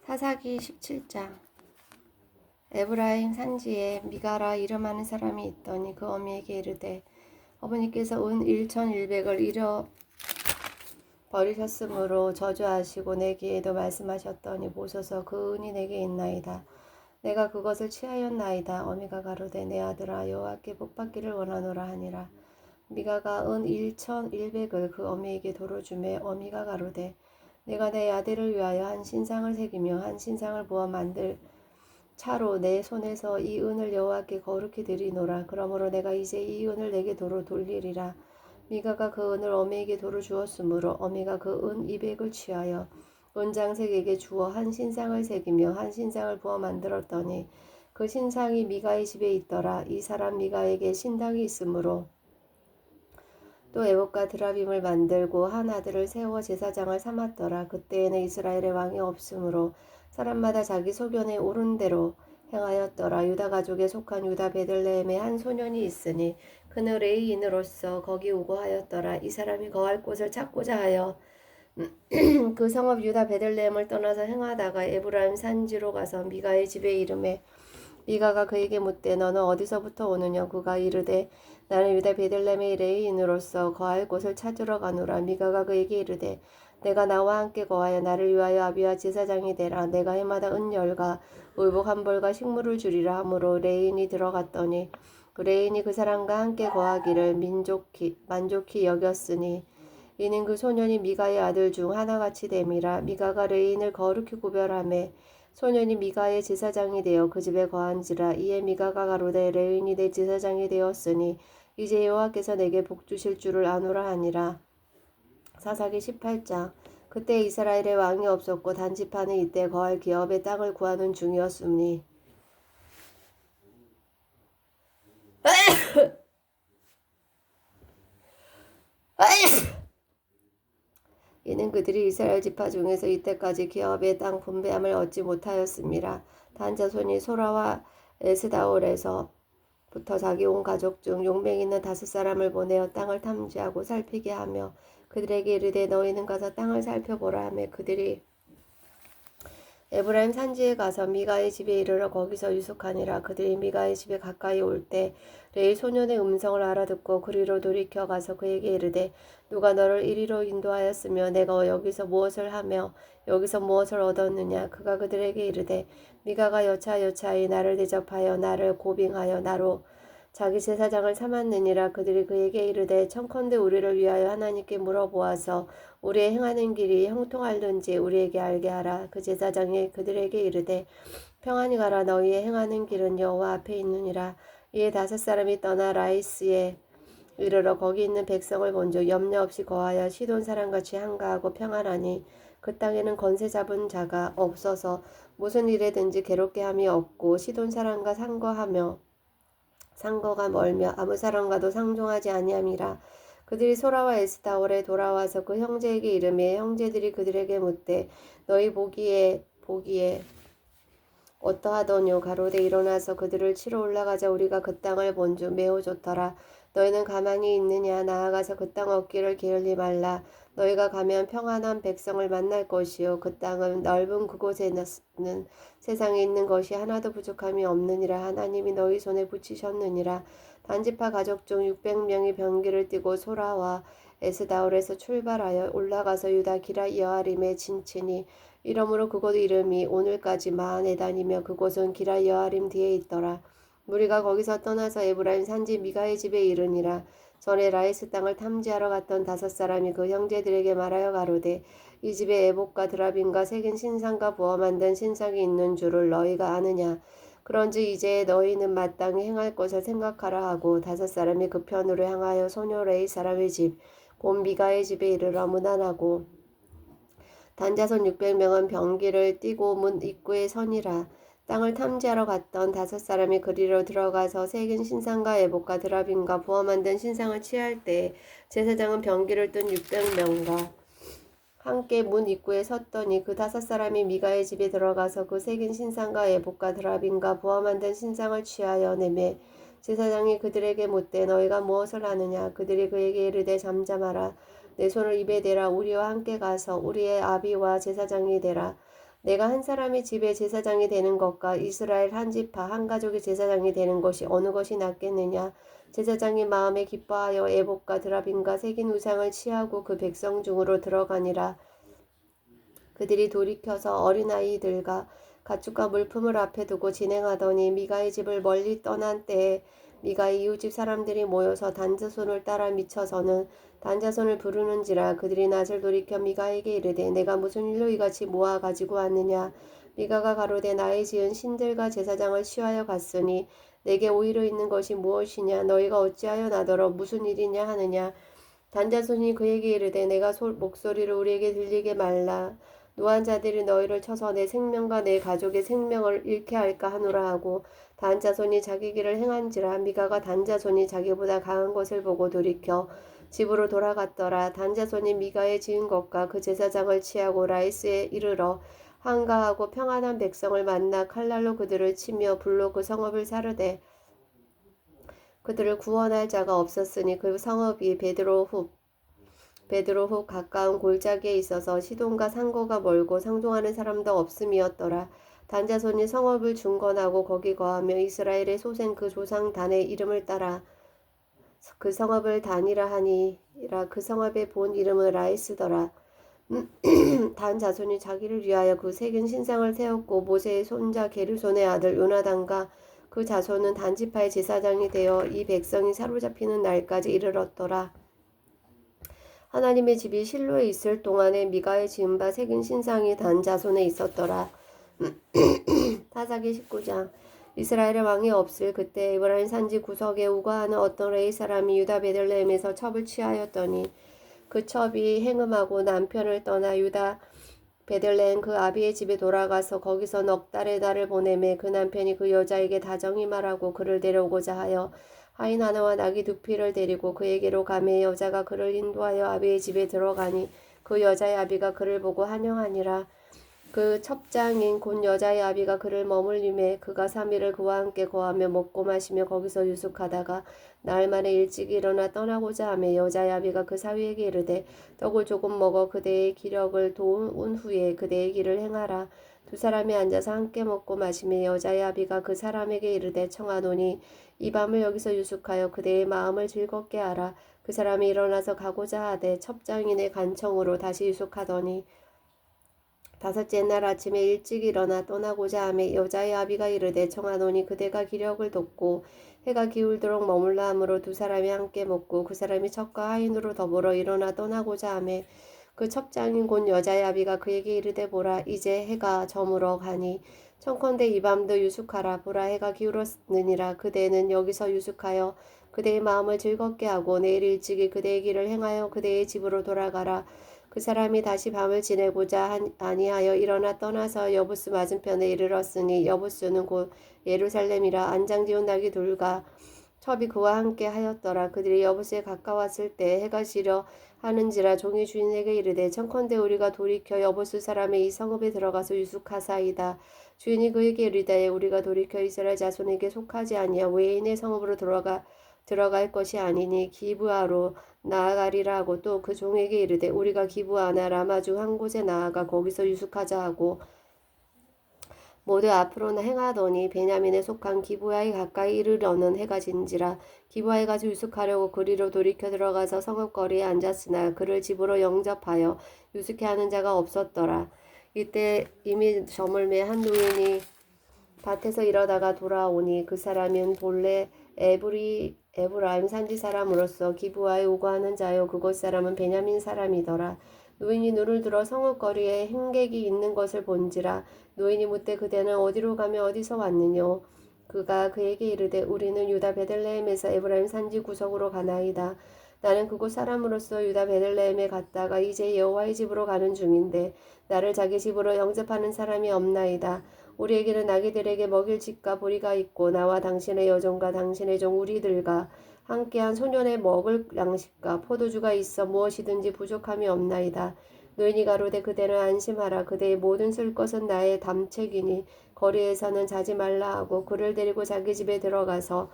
사사기 17장. 에브라임 산지에 미가라 이름하는 사람이 있더니 그 어미에게 이르되 어머니께서 은 1100을 잃어버리셨으므로 저주하시고 내게에도 말씀하셨더니 보소서 그 은이 내게 있나이다. 내가 그것을 취하였나이다. 어미가 가로되 내 아들아 여호와께 복받기를 원하노라 하니라. 미가가 은 1100을 그 어미에게 도로 주매 어미가 가로되 내가 내 아들을 위하여 한 신상을 새기며 한 신상을 부어 만들 차로 내 손에서 이 은을 여호와께 거룩히 드리노라. 그러므로 내가 이제 이 은을 내게 도로 돌리리라. 미가가 그 은을 어미에게 도로 주었으므로 어미가 그 은 200을 취하여 은장색에게 주어 한 신상을 새기며 한 신상을 부어 만들었더니 그 신상이 미가의 집에 있더라. 이 사람 미가에게 신당이 있으므로 또 에봇과 드라빔을 만들고 한 아들을 세워 제사장을 삼았더라. 그때에는 이스라엘의 왕이 없으므로 사람마다 자기 소견에 오른 대로 행하였더라. 유다 가족에 속한 유다 베들레헴에 한 소년이 있으니 그는 레이인으로서 거기 오고 하였더라. 이 사람이 거할 곳을 찾고자 하여 그 성읍 유다 베들레헴을 떠나서 행하다가 에브라임 산지로 가서 미가의 집에 이르매 미가가 그에게 묻되 너는 어디서부터 오느냐. 그가 이르되 나는 유다 베들레헴의 레이인으로서 거할 곳을 찾으러 가노라. 미가가 그에게 이르되 내가 나와 함께 거하여 나를 위하여 아비와 제사장이 되라. 내가 해마다 은열과 의복 한 벌과 식물을 주리라 하므로 레인이 들어갔더니 레인이 그 사람과 함께 거하기를 만족히 여겼으니 이는 그 소년이 미가의 아들 중 하나같이 됨이라. 미가가 레인을 거룩히 구별하매 소년이 미가의 제사장이 되어 그 집에 거한지라. 이에 미가가 가로되 레인이 내 제사장이 되었으니 이제 여호와께서 내게 복 주실 줄을 아노라 하니라. 사사기 18장. 그때 이스라엘의 왕이 없었고 단지파는 이때 거할 기업의 땅을 구하는 중이었으니 이는 그들이 이스라엘 지파 중에서 이때까지 기업의 땅 분배함을 얻지 못하였음이라. 단자손이 소라와 에스다올에서부터 자기 온 가족 중 용맹 있는 5사람을 보내어 땅을 탐지하고 살피게 하며 그들에게 이르되 너희는 가서 땅을 살펴보라 하며 그들이 에브라임 산지에 가서 미가의 집에 이르러 거기서 유숙하니라. 그들이 미가의 집에 가까이 올 때 레이 소년의 음성을 알아듣고 그리로 돌이켜 가서 그에게 이르되 누가 너를 이리로 인도하였으며 내가 여기서 무엇을 하며 여기서 무엇을 얻었느냐. 그가 그들에게 이르되 미가가 여차여차히 나를 대접하여 나를 고빙하여 나로 자기 제사장을 삼았느니라. 그들이 그에게 이르되 청컨대 우리를 위하여 하나님께 물어보아서 우리의 행하는 길이 형통할는지 우리에게 알게 하라. 그 제사장이 그들에게 이르되 평안히 가라. 너희의 행하는 길은 여호와 앞에 있느니라. 이에 5사람이 떠나 라이스에 이르러 거기 있는 백성을 본즉 염려 없이 거하여 시돈 사람같이 한가하고 평안하니 그 땅에는 건세 잡은 자가 없어서 무슨 일에든지 괴롭게 함이 없고 시돈 사람과 상거가 멀며 아무 사람과도 상종하지 아니함이라. 그들이 소라와 에스다올에 돌아와서 그 형제에게 이르매 형제들이 그들에게 묻되 너희 보기에 어떠하더뇨. 가로되 일어나서 그들을 치러 올라가자. 우리가 그 땅을 본즉 매우 좋더라. 너희는 가만히 있느냐. 나아가서 그 땅 얻기를 게을리 말라. 너희가 가면 평안한 백성을 만날 것이요 그 땅은 넓은 그곳에는 세상에 있는 것이 하나도 부족함이 없느니라. 하나님이 너희 손에 붙이셨느니라. 단지파 가족 중 600명이 병기를 띠고 소라와 에스다올에서 출발하여 올라가서 유다 기라 여아림에 진치니 이러므로 그곳 이름이 오늘까지 마한에 다니며 그곳은 기라 여아림 뒤에 있더라. 무리가 거기서 떠나서 에브라임 산지 미가의 집에 이르니라. 전에 라이스 땅을 탐지하러 갔던 5사람이 그 형제들에게 말하여 가로되 이 집에 에봇과 드라빔과 새긴 신상과 부어 만든 신상이 있는 줄을 너희가 아느냐. 그런즉 이제 너희는 마땅히 행할 것을 생각하라 하고 5사람이 그 편으로 향하여 소녀 레이 사람의 집 곧 미가의 집에 이르러 문안하고 단자손 600명은 병기를 띠고 문 입구에 서니라. 땅을 탐지하러 갔던 5사람이 그리로 들어가서 새긴 신상과 에봇과 드라빔과 부어 만든 신상을 취할 때 제사장은 병기를 뜬 600명과 함께 문 입구에 섰더니 그 5사람이 미가의 집에 들어가서 그 새긴 신상과 에봇과 드라빔과 부어 만든 신상을 취하여 내매 제사장이 그들에게 묻되 너희가 무엇을 하느냐. 그들이 그에게 이르되 잠잠하라. 내 손을 입에 대라. 우리와 함께 가서 우리의 아비와 제사장이 되라. 내가 한 사람의 집의 제사장이 되는 것과 이스라엘 한 지파 한 가족의 제사장이 되는 것이 어느 것이 낫겠느냐. 제사장이 마음에 기뻐하여 에봇과 드라빔과 새긴 우상을 취하고 그 백성 중으로 들어가니라. 그들이 돌이켜서 어린아이들과 가축과 물품을 앞에 두고 진행하더니 미가의 집을 멀리 떠난 때에 미가의 이웃집 사람들이 모여서 단자손을 따라 미쳐서는 단자손을 부르는지라. 그들이 낯을 돌이켜 미가에게 이르되 내가 무슨 일로 이같이 모아 가지고 왔느냐. 미가가 가로되 나의 지은 신들과 제사장을 취하여 갔으니 내게 오히려 있는 것이 무엇이냐. 너희가 어찌하여 나더러 무슨 일이냐 하느냐. 단자손이 그에게 이르되 내가 목소리를 우리에게 들리게 말라. 노한 자들이 너희를 쳐서 내 생명과 내 가족의 생명을 잃게 할까 하노라 하고 단자손이 자기 길을 행한지라. 미가가 단자손이 자기보다 강한 것을 보고 돌이켜 집으로 돌아갔더라. 단자손이 미가의 지은 것과 그 제사장을 취하고 라이스에 이르러 한가하고 평안한 백성을 만나 칼날로 그들을 치며 불로 그 성읍을 사르되 그들을 구원할 자가 없었으니 그 성읍이 베드로후 가까운 골짜기에 있어서 시돈과 상고가 멀고 상종하는 사람도 없음이었더라. 단자손이 성읍을 중건하고 거기 거하며 이스라엘의 소생 그 조상 단의 이름을 따라 그 성읍을 단이라 하니라. 그 성읍의 본 이름은 라이스더라. 단 자손이 자기를 위하여 그 새긴 신상을 세웠고 모세의 손자 게르손의 아들 요나단과 그 자손은 단지파의 제사장이 되어 이 백성이 사로잡히는 날까지 이르렀더라. 하나님의 집이 실로에 있을 동안에 미가의 지은 바 새긴 신상이 단 자손에 있었더라. 타사기 19장. 이스라엘의 왕이 없을 그때 에브라임 산지 구석에 우거하는 어떤 레위 사람이 유다 베들레헴에서 첩을 취하였더니 그 첩이 행음하고 남편을 떠나 유다 베들레헴 그 아비의 집에 돌아가서 거기서 넉 달의 달을 보내매 그 남편이 그 여자에게 다정히 말하고 그를 데려오고자 하여 하인 하나와 나귀 두 피를 데리고 그에게로 가매 여자가 그를 인도하여 아비의 집에 들어가니 그 여자의 아비가 그를 보고 환영하니라. 그 첩장인 곧 여자의 아비가 그를 머물림에 그가 3일을 그와 함께 거하며 먹고 마시며 거기서 유숙하다가 나흘 만에 일찍 일어나 떠나고자 하며 여자의 아비가 그 사위에게 이르되 떡을 조금 먹어 그대의 기력을 도운 후에 그대의 길을 행하라. 두 사람이 앉아서 함께 먹고 마시며 여자의 아비가 그 사람에게 이르되 청하노니 이 밤을 여기서 유숙하여 그대의 마음을 즐겁게 하라. 그 사람이 일어나서 가고자 하되 첩장인의 간청으로 다시 유숙하더니 다섯째 날 아침에 일찍 일어나 떠나고자 하매 여자의 아비가 이르되 청하노니 그대가 기력을 돋고 해가 기울도록 머물라 하므로 두 사람이 함께 먹고 그 사람이 첩과 하인으로 더불어 일어나 떠나고자 하매 그 첩장인 곧 여자의 아비가 그에게 이르되 보라 이제 해가 저물어 가니 청컨대 이 밤도 유숙하라. 보라 해가 기울었느니라. 그대는 여기서 유숙하여 그대의 마음을 즐겁게 하고 내일 일찍이 그대의 길을 행하여 그대의 집으로 돌아가라. 그 사람이 다시 밤을 지내고자 아니하여 일어나 떠나서 여부스 맞은편에 이르렀으니 여부스는 곧 예루살렘이라. 안장지운 나귀 둘과 첩이 그와 함께 하였더라. 그들이 여부스에 가까웠을 때 해가 지려 하는지라. 종이 주인에게 이르되 청컨대 우리가 돌이켜 여부스 사람의 이 성읍에 들어가서 유숙하사이다. 주인이 그에게 이르되 우리가 돌이켜 이스라엘 자손에게 속하지 아니하 외인의 성읍으로 들어갈 것이 아니니 기브아로 나아가리라 하고 또 그 종에게 이르되 우리가 기브아나 라마 중 한 곳에 나아가 거기서 유숙하자 하고 모두 앞으로 행하더니 베냐민에 속한 기브아에 가까이 이르러는 해가 진지라. 기브아에 가서 유숙하려고 그리로 돌이켜 들어가서 성읍거리에 앉았으나 그를 집으로 영접하여 유숙해 하는 자가 없었더라. 이때 이미 저물매 한 노인이 밭에서 일하다가 돌아오니 그 사람은 본래 에브라임 산지 사람으로서 기브아에 오고하는 자요 그곳 사람은 베냐민 사람이더라. 노인이 눈을 들어 성읍거리에 행객이 있는 것을 본지라. 노인이 묻되 그대는 어디로 가며 어디서 왔느뇨. 그가 그에게 이르되 우리는 유다 베들레헴에서 에브라임 산지 구석으로 가나이다. 나는 그곳 사람으로서 유다 베들레헴에 갔다가 이제 여호와의 집으로 가는 중인데 나를 자기 집으로 영접하는 사람이 없나이다. 우리에게는 나귀들에게 먹일 집과 보리가 있고 나와 당신의 여종과 당신의 종 우리들과 함께한 소년의 먹을 양식과 포도주가 있어 무엇이든지 부족함이 없나이다. 노인이 가로되 그대는 안심하라. 그대의 모든 쓸 것은 나의 담책이니 거리에서는 자지 말라 하고 그를 데리고 자기 집에 들어가서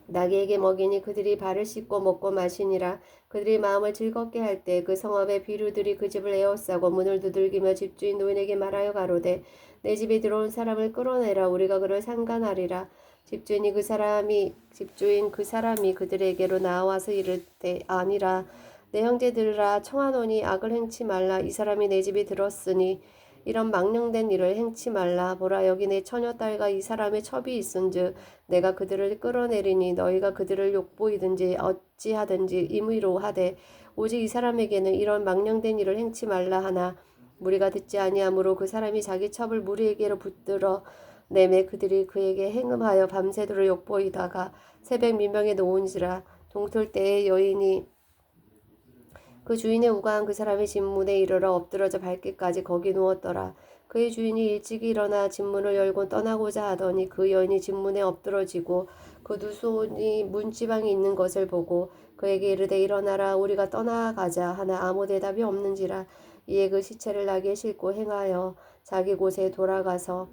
나귀에게 먹이니 그들이 발을 씻고 먹고 마시니라. 그들이 마음을 즐겁게 할 때 그 성읍의 비류들이 그 집을 에워싸고 문을 두들기며 집주인 노인에게 말하여 가로되 내 집에 들어온 사람을 끌어내라. 우리가 그를 상관하리라. 집주인 그 사람이 그들에게로 나와서 이르되 아니라 내 형제들아 청하노니 악을 행치 말라. 이 사람이 내 집에 들었으니 이런 망령된 일을 행치 말라. 보라 여기 내 처녀딸과 이 사람의 첩이 있은즉 내가 그들을 끌어내리니 너희가 그들을 욕보이든지 어찌하든지 임의로 하되 오직 이 사람에게는 이런 망령된 일을 행치 말라 하나 무리가 듣지 아니하므로 그 사람이 자기 첩을 무리에게로 붙들어 내매 그들이 그에게 행음하여 밤새도록 욕보이다가 새벽 민명에 놓은지라. 동틀 때에 여인이 그 주인의 우가한 그 사람의 집문에 이르러 엎드러져 밟기까지 거기 누웠더라. 그의 주인이 일찍이 일어나 집문을 열고 떠나고자 하더니 그 여인이 집문에 엎드러지고 그 두 손이 문지방에 있는 것을 보고 그에게 이르되 일어나라 우리가 떠나가자 하나 아무 대답이 없는지라. 이에 그 시체를 나귀에 싣고 행하여 자기 곳에 돌아가서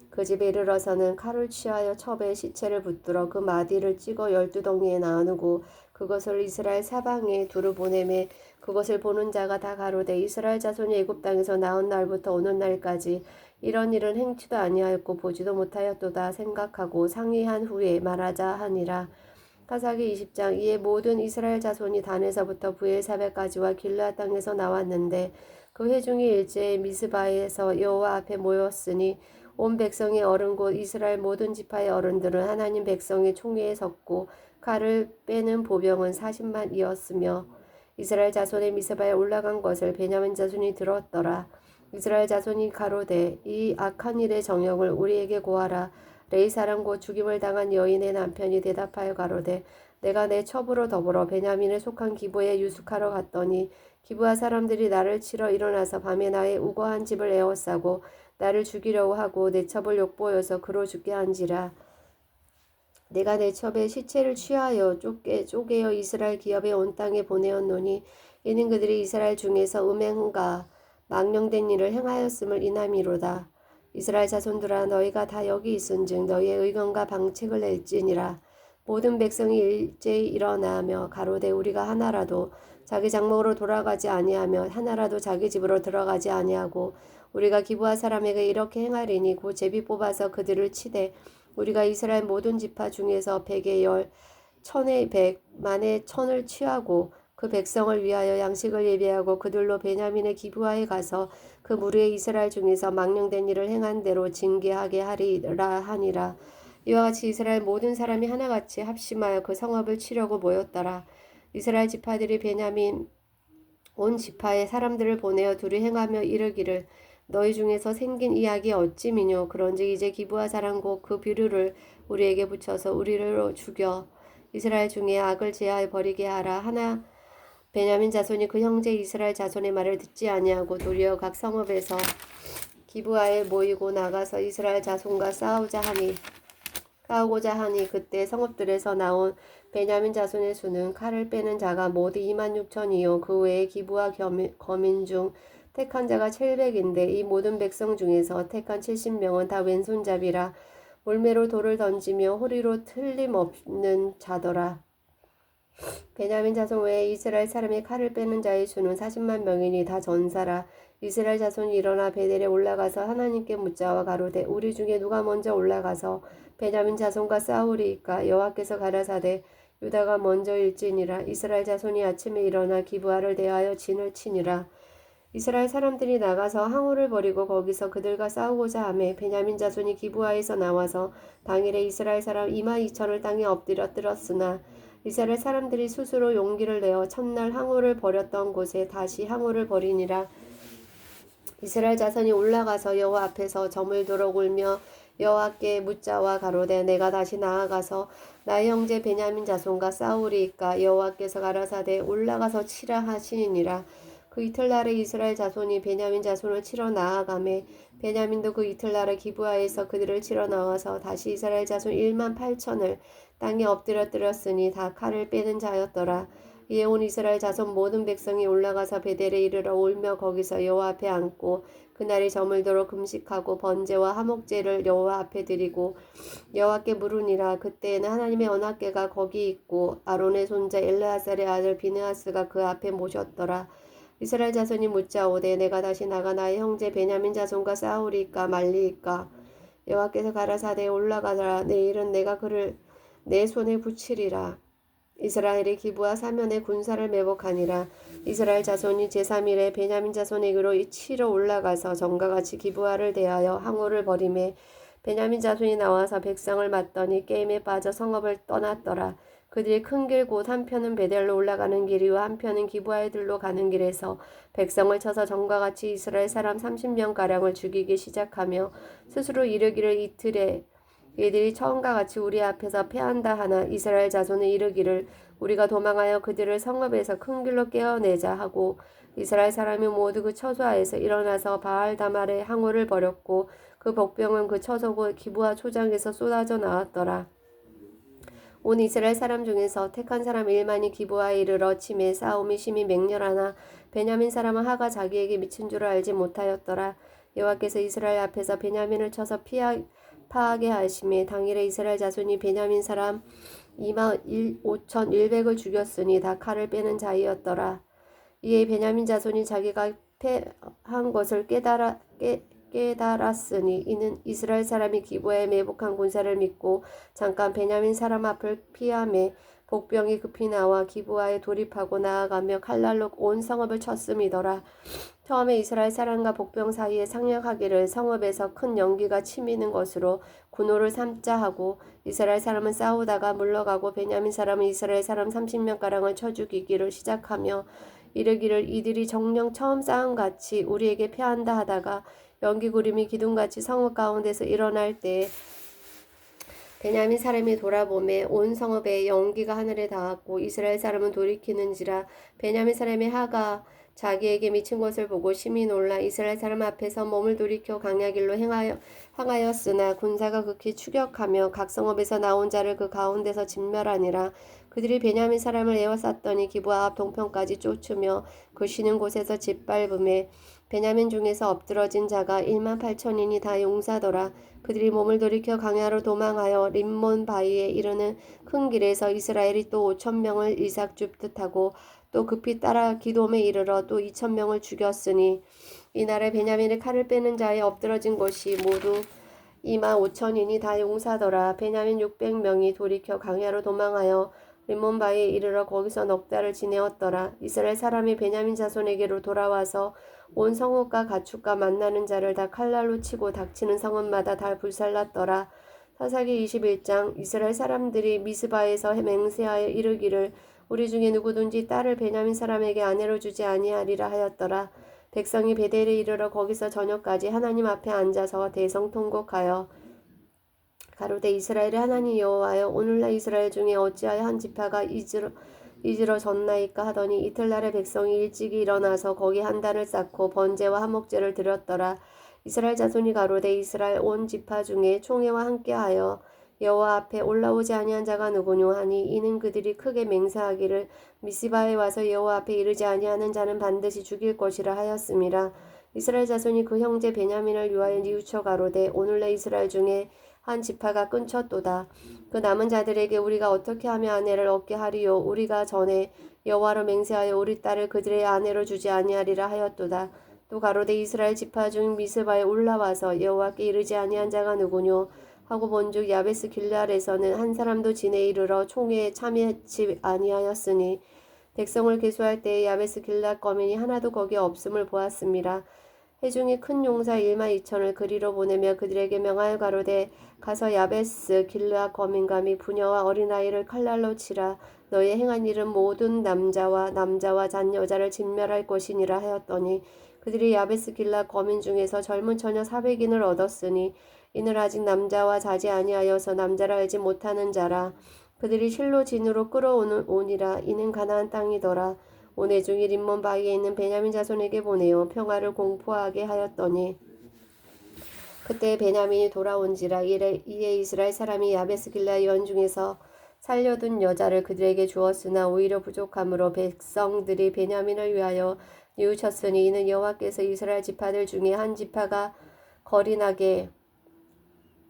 그 집에 이르러서는 칼을 취하여 첩에 시체를 붙들어 그 마디를 찍어 12덩이에 나누고 그것을 이스라엘 사방에 두루 보내매 그것을 보는 자가 다 가로되 이스라엘 자손이 애굽 땅에서 나온 날부터 오는 날까지 이런 일은 행치도 아니하였고 보지도 못하였도다 생각하고 상의한 후에 말하자 하니라. 사사기 20장. 이에 모든 이스라엘 자손이 단에서부터 브엘사벳까지와 길르앗 땅에서 나왔는데 그 회중이 일제히 미스바에서 여호와 앞에 모였으니 온 백성의 어른 곧 이스라엘 모든 지파의 어른들은 하나님 백성의 총회에 섰고 칼을 빼는 보병은 40만이었으며 이스라엘 자손의 미스바에 올라간 것을 베냐민 자손이 들었더라. 이스라엘 자손이 가로되 이 악한 일의 정형을 우리에게 고하라. 레이 사람 곧 죽임을 당한 여인의 남편이 대답하여 가로되 내가 내 첩으로 더불어 베냐민에 속한 기브에 유숙하러 갔더니 기브아 사람들이 나를 치러 일어나서 밤에 나의 우거한 집을 에워싸고 나를 죽이려고 하고 내 첩을 욕보여서 그로 죽게 한지라. 내가 내 첩의 시체를 취하여 쪼개어 이스라엘 기업에 온 땅에 보내었노니 이는 그들이 이스라엘 중에서 음행과 망령된 일을 행하였음을 인함이로다. 이스라엘 자손들아 너희가 다 여기 있은즉 너희의 의견과 방책을 낼지니라. 모든 백성이 일제히 일어나며 가로되 우리가 하나라도 자기 장막으로 돌아가지 아니하며 하나라도 자기 집으로 들어가지 아니하고 우리가 기브아 사람에게 이렇게 행하리니 곧 제비 뽑아서 그들을 치되 우리가 이스라엘 모든 지파 중에서 100에 10, 1000에 100, 만에 1000을 취하고 그 백성을 위하여 양식을 예비하고 그들로 베냐민의 기브아에 가서 그 무리의 이스라엘 중에서 망령된 일을 행한 대로 징계하게 하리라 하니라. 이와 같이 이스라엘 모든 사람이 하나같이 합심하여 그 성읍을 치려고 모였더라. 이스라엘 지파들이 베냐민 온 지파의 사람들을 보내어 둘이 행하며 이르기를 너희 중에서 생긴 이야기 어찌미뇨. 그런즉 이제 기브아 사람 곧 그 비류를 우리에게 붙여서 우리를 죽여 이스라엘 중에 악을 제하여 버리게 하라 하나 베냐민 자손이 그 형제 이스라엘 자손의 말을 듣지 아니하고 도리어 각 성읍에서 기브아에 모이고 나가서 이스라엘 자손과 싸우고자 하니 그때 성읍들에서 나온 베냐민 자손의 수는 칼을 빼는 자가 모두 26,000이요 그 외에 기브아 거민 중 택한 자가 700인데 이 모든 백성 중에서 택한 70명은 다 왼손잡이라 몰매로 돌을 던지며 호리로 틀림없는 자더라. 베냐민 자손 외에 이스라엘 사람의 칼을 빼는 자의 수는 40만 명이니 다 전사라. 이스라엘 자손이 일어나 베델에 올라가서 하나님께 묻자와 가로되 우리 중에 누가 먼저 올라가서 베냐민 자손과 싸우리이까. 여호와께서 가라사대 유다가 먼저일지니라. 이스라엘 자손이 아침에 일어나 기브아를 대하여 진을 치니라. 이스라엘 사람들이 나가서 항우를 버리고 거기서 그들과 싸우고자 하매 베냐민 자손이 기브아에서 나와서 당일에 이스라엘 사람 22,000을 땅에 엎드렸으나 이스라엘 사람들이 스스로 용기를 내어 첫날 항우를 버렸던 곳에 다시 항우를 버리니라. 이스라엘 자손이 올라가서 여호와 앞에서 저물도록 울며 여호와께 묻자와 가로되 내가 다시 나아가서 나의 형제 베냐민 자손과 싸우리이까. 여호와께서 가라사대 올라가서 치라 하시니라. 그 이틀날에 이스라엘 자손이 베냐민 자손을 치러 나아가매 베냐민도 그 이틀날에 기브아에서 그들을 치러 나와서 다시 이스라엘 자손 18,000을 땅에 엎드렸으니 다 칼을 빼는 자였더라. 이에 온 이스라엘 자손 모든 백성이 올라가서 베델에 이르러 울며 거기서 여호와 앞에 앉고 그날이 저물도록 금식하고 번제와 화목제를 여호와 앞에 드리고 여호와께 물으니라. 그때에는 하나님의 언약궤가 거기 있고 아론의 손자 엘르아살의 아들 비느하스가 그 앞에 모셨더라. 이스라엘 자손이 묻자오되 내가 다시 나가 나의 형제 베냐민 자손과 싸우리까 말리이까. 여호와께서 가라사대 올라가라. 내일은 내가 그를 내 손에 붙이리라. 이스라엘이 기브와 사면에 군사를 매복하니라. 이스라엘 자손이 제3일에 베냐민 자손에게로 치러 올라가서 전과 같이 기브와를 대하여 항우를 벌이매 베냐민 자손이 나와서 백성을 맞더니 게임에 빠져 성읍을 떠났더라. 그들이 큰 길 곧 한편은 베델로 올라가는 길이요 한편은 기브와의 들로 가는 길에서 백성을 쳐서 전과 같이 이스라엘 사람 30명가량을 죽이기 시작하며 스스로 이르기를 이틀에 이들이 처음과 같이 우리 앞에서 패한다 하나 이스라엘 자손은 이르기를 우리가 도망하여 그들을 성읍에서 큰 길로 깨어내자 하고 이스라엘 사람이 모두 그 처소하에서 일어나서 바알다말의 항우를 벌였고 그 복병은 그 처소고 기브와 초장에서 쏟아져 나왔더라. 온 이스라엘 사람 중에서 택한 사람 1만이 기브와에 이르러 침에 싸움이 심히 맹렬하나 베냐민 사람은 하가 자기에게 미친 줄을 알지 못하였더라. 여호와께서 이스라엘 앞에서 베냐민을 쳐서 파하게 하심에 당일에 이스라엘 자손이 베냐민 사람 25,100을 죽였으니 다 칼을 빼는 자이었더라. 이에 베냐민 자손이 자기가 패한 것을 깨달았으니 이는 이스라엘 사람이 기브에 매복한 군사를 믿고 잠깐 베냐민 사람 앞을 피하매 복병이 급히 나와 기브와에 돌입하고 나아가며 칼날로 온 성읍을 쳤음이더라. 처음에 이스라엘 사람과 복병 사이에 상역하기를 성읍에서 큰 연기가 치미는 것으로 군호를 삼자 하고 이스라엘 사람은 싸우다가 물러가고 베냐민 사람은 이스라엘 사람 30명가량을 쳐 죽이기를 시작하며 이르기를 이들이 정녕 처음 싸움같이 우리에게 패한다 하다가 연기 구름이 기둥같이 성읍 가운데서 일어날 때에 베냐민 사람이 돌아보매 온 성읍에 연기가 하늘에 닿았고 이스라엘 사람은 돌이키는지라. 베냐민 사람의 하가 자기에게 미친 것을 보고 심히 놀라 이스라엘 사람 앞에서 몸을 돌이켜 광야 길로 향하였으나 군사가 극히 추격하며 각 성읍에서 나온 자를 그 가운데서 진멸하니라. 그들이 베냐민 사람을 에워쌌더니 기브와 앞 동편까지 쫓으며 그 쉬는 곳에서 짓밟음에 베냐민 중에서 엎드러진 자가 18,000인이 다 용사더라. 그들이 몸을 돌이켜 광야로 도망하여 림몬 바위에 이르는 큰 길에서 이스라엘이 또 5,000명을 일삭줍듯 하고 또 급히 따라 기돔에 이르러 또 2,000명을 죽였으니 이날에 베냐민의 칼을 빼는 자의 엎드러진 곳이 모두 25,000인이 다 용사더라. 베냐민 600명이 돌이켜 광야로 도망하여 림몬 바위에 이르러 거기서 넉 달을 지내었더라. 이스라엘 사람이 베냐민 자손에게로 돌아와서 온 성읍과 가축과 만나는 자를 다 칼날로 치고 닥치는 성읍마다 다 불살랐더라. 사사기 21장. 이스라엘 사람들이 미스바에서 맹세하여 이르기를 우리 중에 누구든지 딸을 베냐민 사람에게 아내로 주지 아니하리라 하였더라. 백성이 베델에 이르러 거기서 저녁까지 하나님 앞에 앉아서 대성통곡하여 가로되 이스라엘의 하나님 여호와여 오늘날 이스라엘 중에 어찌하여 한 지파가 이지러졌나이까 하더니 이틀날에 백성이 일찍이 일어나서 거기 한 단을 쌓고 번제와 화목제를 드렸더라. 이스라엘 자손이 가로되 이스라엘 온 지파 중에 총회와 함께하여 여호와 앞에 올라오지 아니한 자가 누구뇨 하니 이는 그들이 크게 맹세하기를 미스바에 와서 여호와 앞에 이르지 아니하는 자는 반드시 죽일 것이라 하였음이라. 이스라엘 자손이 그 형제 베냐민을 위하여 뉘우쳐 가로되 오늘날 이스라엘 중에 한 지파가 끊쳤도다. 그 남은 자들에게 우리가 어떻게 하며 아내를 얻게 하리요. 우리가 전에 여호와로 맹세하여 우리 딸을 그들의 아내로 주지 아니하리라 하였도다. 또 가로되 이스라엘 지파 중 미스바에 올라와서 여호와께 이르지 아니한 자가 누구뇨 하고 본즉 야베스 길랄에서는 한 사람도 진에 이르러 총회에 참여치 아니하였으니 백성을 계수할 때에 야베스 길랄 거민이 하나도 거기 없음을 보았습니다. 회중이 큰 용사 12,000을 그리로 보내며 그들에게 명하여 가로되 가서 야베스 길르앗 거민과 및 부녀와 어린아이를 칼날로 치라. 너의 행한 일은 모든 남자와 잔 여자를 진멸할 것이니라 하였더니 그들이 야베스 길르앗 거민 중에서 젊은 처녀 400인을 얻었으니 이는 아직 남자와 자지 아니하여서 남자를 알지 못하는 자라. 그들이 실로 진으로 끌어오니라. 이는 가나안 땅이더라. 오내 중이 림몬 바위에 있는 베냐민 자손에게 보내어 평화를 공포하게 하였더니 그때 베냐민이 돌아온지라. 이에 이스라엘 사람이 야베스 길라의 연 중에서 살려둔 여자를 그들에게 주었으나 오히려 부족함으로 백성들이 베냐민을 위하여 뉘우쳤으니 이는 여호와께서 이스라엘 지파들 중에 한 지파가 거린하게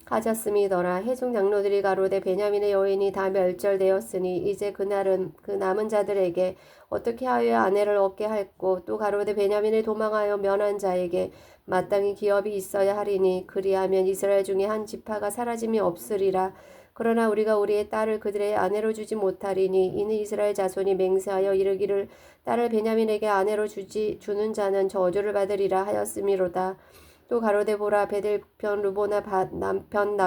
하셨음이더라. 회중 장로들이 가로되 베냐민의 여인이 다 멸절되었으니 이제 그날은 그 남은 자들에게 어떻게 하여 아내를 얻게 할꼬. 또 가로되 베냐민을 도망하여 면한 자에게 마땅히 기업이 있어야 하리니 그리하면 이스라엘 중에 한 지파가 사라짐이 없으리라. 그러나 우리가 우리의 딸을 그들의 아내로 주지 못하리니 이는 이스라엘 자손이 맹세하여 이르기를 딸을 베냐민에게 아내로 주는 자는 저주를 받으리라 하였음이로다. 또 가로되 보라 베델편 르보나 남편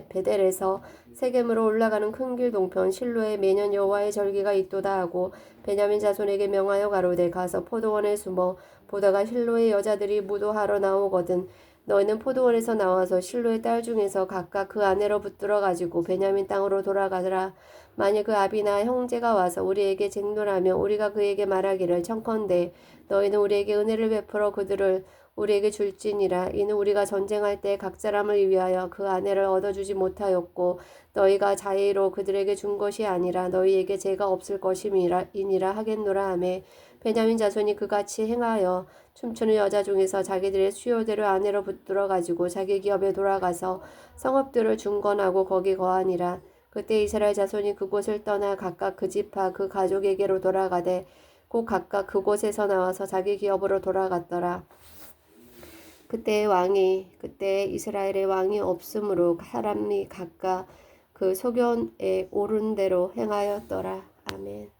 베델에서 세겜으로 올라가는 큰 길 동편 실로에 매년 여호와의 절기가 있도다 하고 베냐민 자손에게 명하여 가로되 가서 포도원에 숨어 보다가 실로의 여자들이 무도하러 나오거든 너희는 포도원에서 나와서 실로의 딸 중에서 각각 그 아내로 붙들어 가지고 베냐민 땅으로 돌아가더라. 만일 그 아비나 형제가 와서 우리에게 쟁론하며 우리가 그에게 말하기를 청컨대 너희는 우리에게 은혜를 베풀어 그들을 우리에게 줄지니라. 이는 우리가 전쟁할 때 각 사람을 위하여 그 아내를 얻어주지 못하였고 너희가 자의로 그들에게 준 것이 아니라 너희에게 죄가 없을 것임이니라 하겠노라 하매 베냐민 자손이 그같이 행하여 춤추는 여자 중에서 자기들의 수요대로 아내로 붙들어 가지고 자기 기업에 돌아가서 성읍들을 중건하고 거기 거하니라. 그때 이스라엘 자손이 그곳을 떠나 각각 그 지파 그 가족에게로 돌아가되 곧 각각 그곳에서 나와서 자기 기업으로 돌아갔더라. 그때 이스라엘의 왕이 없으므로 사람이 각각 그 소견에 오른 대로 행하였더라. 아멘.